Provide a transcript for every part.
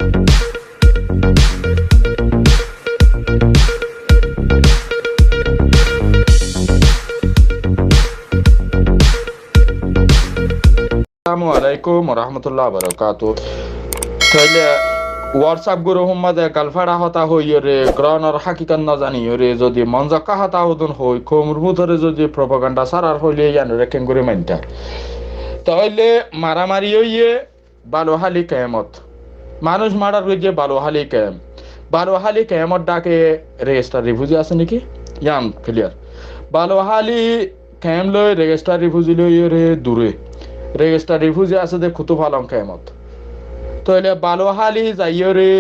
আসসালামু আলাইকুম ওয়া রাহমাতুল্লাহি ওয়া বারাকাতুহু। তাইলে হোয়াটসঅ্যাপ গ্রুপ মধ্যে কালফাড়া হতা হইরে গ্রহণের হাকিকত না জানি রে যদি মনজাক্কা হতা হদন হই কোমরমু ধরে যদি প্রপাগান্ডা সারার হইলে ইয়ান রেকেন করে মানতা তাইলে মারামারি হইয়ে বালোহালি কিয়ামত মানুষ মারার হইয়ে বালোহালি কিয়ামত ডাকে রেজিস্টার রিফিউজি আছে নাকি ইয়ান ক্লিয়ার বালোহালি কিয়াম লই রেজিস্টার রিফিউজি লই রে দূরে রেজিস্টার রিফিউজি আছে দে কুতুব আলম কিয়ামত তাইলে বালোহালি যাইরে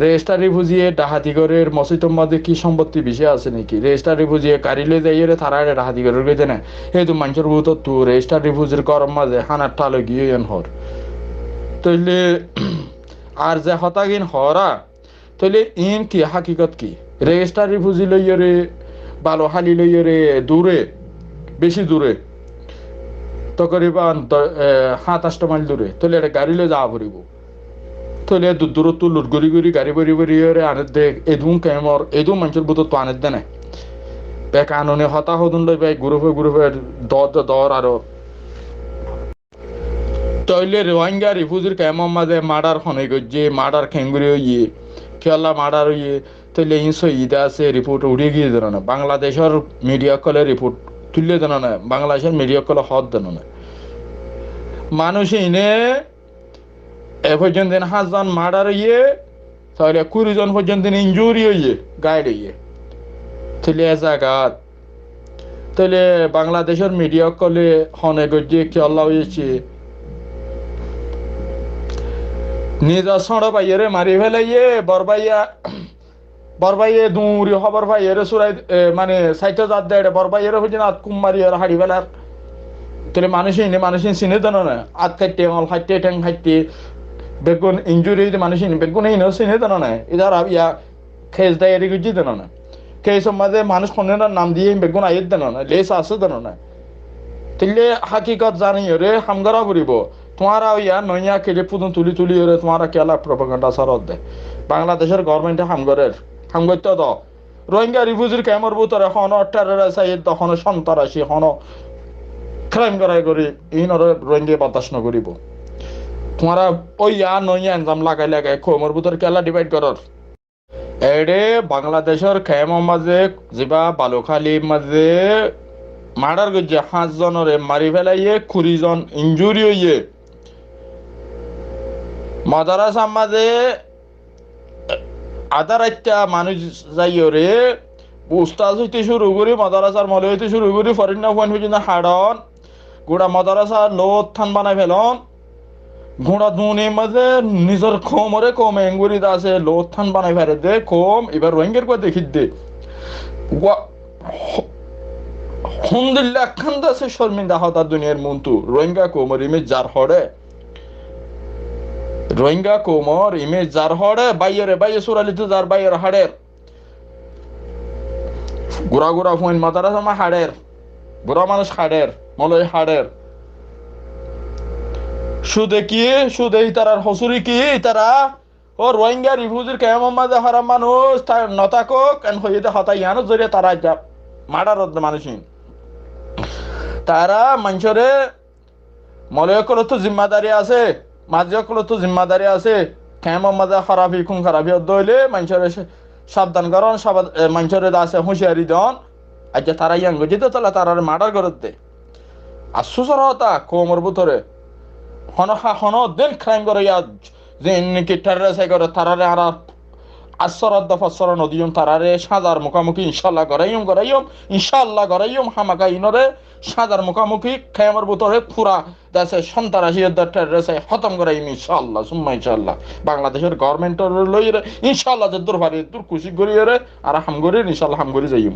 রেজিস্টার রিফিউজি ডাহাতি করে মসজিদের মধ্যে কি সম্পত্তি বিষয় আছে নাকি রেজিস্টার রিফিউজি কারিলে যাইরে তারারে ডাহাতি করে গইতে না হেতু মানুষের ভূত তো রেজিস্টার রিফিউজির গরম মাঝে হানার টালে গিয়ে এন হর তাইলে আর যে হতাগিন হরা তাইলে ইন কি হাকিকত কি রেজিস্টার রিফিউজি লইরে বালোহালি লইরে দূরে বেশি দূরে তকরিবান ৭-৮ মাইল দূরে তাহলে এটা গাড়ি লয়ে যাওয়া পড়িব তাহলে দূরত্ব লুট গড়ি গড়ি গাড়ি বড়ি বড়ি আনে দেখ এদুম কেমর এদুম মানুষের বুত তো আনে দেনে বে কানুনে হতা হদুন লই ভাই গ্রুপে দর আরো তাইলে রোহিঙ্গা রিফিউজির কেমন মাঝে মার্ডার খনে গজ্জে মার্ডার খেঙ্গুরি হইয়ে খেলা মার্ডার হইয়ে তাইলে ইনসো ঈদ আছে রিপোর্ট উড়িয়ে গিয়ে দেন না বাংলাদেশের মিডিয়া কলে রিপোর্ট তুলে দেন না বাংলাদেশের মিডিয়া কলে হদ দেন না মানুষ ইনে এ পর্যন্ত ৫ জন মার্ডার হইয়ে তাহলে ২০ জন পর্যন্ত ইনজুরি হইয়ে গাইড হইয়ে তাহলে এ জায়গাত তাহলে বাংলাদেশের মিডিয়া কলে হনে গজ্জে খেলা হয়েছে নিজা ছড় পাইয়ে মারি ফেলাইয়ে বরবাইয়ে দূরি খবর পাইয়ে সুরাই মানে সাইটে জাত দেয় বরবাইয়ের হচ্ছে আত কুম মারিয়ে হাড়ি ফেলার তাহলে মানুষ চিনে দেন না আত খাইতে অল খাইতে ঠ্যাং খাইতে বেগুন ইঞ্জুরি মানুষ বেগুন চিনে দেন না ইধার ইয়া খেস দেয় এদিকে জি দেন না খেসের মাঝে মানুষ খনের নাম দিয়ে বেগুন আইয়ে দেন না লেস আছে দেন না তাহলে হাকিকত জানি রে হামগারা পড়িব তোমারা ইয়া নইয়া কেটে পুতুন তুলি রে তোমারা কেলা প্রপাগান্ডা সারত দেয় বাংলাদেশের গভর্নমেন্টে হামগত্য দ রোহিঙ্গা রিফিউজির ক্যাম্পের ভিতরে হন টেররিস্ট তখন সন্ত্রাসী হন ক্রাইম করাই করি ইনর রোহিঙ্গা বাতাস নকরিব তোমারা ওই ইয়া নইয়া এনজাম লাগাই খোমর ভিতরে কেলা ডিভাইড করার এডে বাংলাদেশের ক্যাম্পের মাঝে যা বালুখালী মাঝে মার্ডার করছে ৫ জনরে মারি ফেলাইয়ে ২০ জন ইনজুরি হইয়ে মাদ্রাসার মাঝে আধা রাতটা মানুষ যাইও রে উস্তাদ হইতে শুরু করি মাদ্রাসার মলে হইতে শুরু করি ফরিনা ফোন পর্যন্ত হাড়ন গোড়া মাদ্রাসার লোদ থান বানাই ফেলন ঘোড়া দুনির মাঝে নিজের কম এঙ্গুরি আছে লোদ থান বানাই ফেলে দে কম এবার রোহিঙ্গার করে দেখি দে আলহামদুলিল্লাহ খান্দা সে শর্মিন্দা হতা দুনিয়ার মন্তু রোহিঙ্গা কোমর ইমেজ যার হড়ে রোহিঙ্গা কোমর ইমেজ যার হড়ে বাইয়ে সুরালিতে যার বাইয়ের হাড়ের গুড়া ফোন মাতারা মা হাড়ের বুড়া মানুষ হাড়ের মলয় হাড়ের সুদে ইতারার হসুরি কি ইতারা ও রোহিঙ্গা রিফিউজির কেমন মাঝে হারাম মানুষ তার নতাকক এন হইতে হতা ইয়ানো জড়িয়ে তারা যা মার্ডার মানুষই তারা মানুষরে মলয়কল তো জিম্মাদারি আছে মাঝকল তো জিম্মাদারি আছে কেমন মাঝে খারাপি খুন খারাপি দইলে মানুষরে সাবধান করন মানুষরে আছে হুঁশিয়ারি দন আচ্ছা তারা ইয়ান গজিতে তাহলে তারা মার্ডার করে দে আশ্চর্য হতা কোমর ভিতরে হন দেন ক্রাইম করে ইয়া যে নাকি টেররিস্ট করে তারারে আর আসরদ্দ ফসর নদীম তারারে সাজার মুখামুখি ইনশাল্লাহ গড়াইম হামাকা ইনরে সাজার মুখামুখি খেয়ামের ভিতরে পুরা দেশে সন্ত্রাসী টেররিস্ট খতম করাইম ইনশাল্লাহ সুম্মা ইনশাল্লাহ বাংলাদেশের গভর্নমেন্টের লইরে ইনশাল্লাহ যে দূর খুশি করিয়ে আর হাম করি ইনশাল্লাহ হাম করি যাইম।